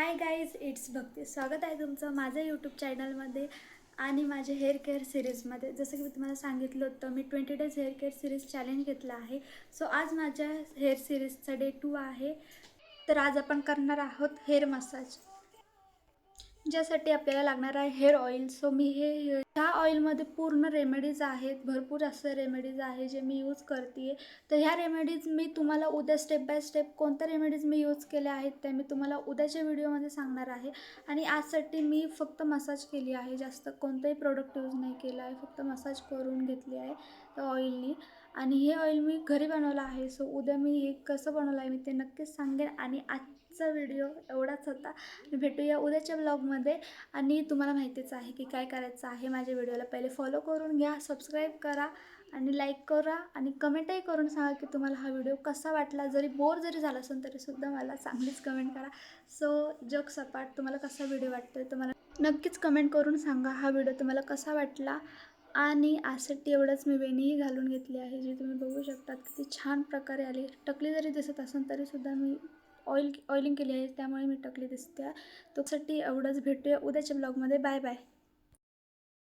Hi guys, it's भक्ती. स्वागत आहे तुमचं माझ्या यूट्यूब चॅनलमध्ये आणि माझ्या हेअर केअर सिरीजमध्ये. जसं की मी तुम्हाला सांगितलं होतं, मी 20 days hair care series challenge घेतला आहे. सो आज माझ्या हेअर सिरीजचा डे 2 आहे. तर आज आपण करणार आहोत हेअर मसाज, ज्यासाठी आपल्याला लागणार आहे हेअर ऑइल. सो मी ह्या ऑइलमध्ये पूर्ण रेमेडीज आहेत, भरपूर असे रेमेडीज आहे जे मी यूज करते. तर ह्या रेमेडीज मी तुम्हाला उद्या स्टेप बाय स्टेप कोणत्या रेमेडीज मी यूज केल्या आहेत त्या मी तुम्हाला उद्याच्या व्हिडिओमध्ये सांगणार आहे. आणि आजसाठी मी फक्त मसाज केली आहे, जास्त कोणतंही प्रोडक्ट यूज नाही केलं आहे, फक्त मसाज करून घेतली आहे त्या ऑइलनी. आणि हे ऑइल मी घरी बनवलं आहे. सो उद्या मी हे कसं बनवलं आहे मी ते नक्कीच सांगेन. आणि आजचा व्हिडिओ एवढाच होता. भेटूया उद्याच्या ब्लॉगमध्ये. आणि तुम्हाला माहितीच आहे की काय करायचं आहे. माझ्या व्हिडिओला पहिले फॉलो करून घ्या, सबस्क्राईब करा आणि लाईक करा आणि कमेंटही करून सांगा की तुम्हाला हा व्हिडिओ कसा वाटला. जरी बोर जरी झाला असेल तरीसुद्धा मला चांगलीच कमेंट करा. सो जग सपाट तुम्हाला कसा व्हिडिओ वाटतो आहे तुम्हाला नक्कीच कमेंट करून सांगा. हा व्हिडिओ तुम्हाला कसा वाटला. आणि आजसाठी एवढंच मी वेणीही घालून घेतली आहे, जी तुम्ही बघू शकतात किती छान प्रकारे आली. टकली जरी दिसत असेल तरीसुद्धा मी ऑइलिंग केली आहे, त्यामुळे मी टकली दिसते. त्यासाठी एवढंच. भेटूया उद्याच्या ब्लॉगमध्ये. Bye bye.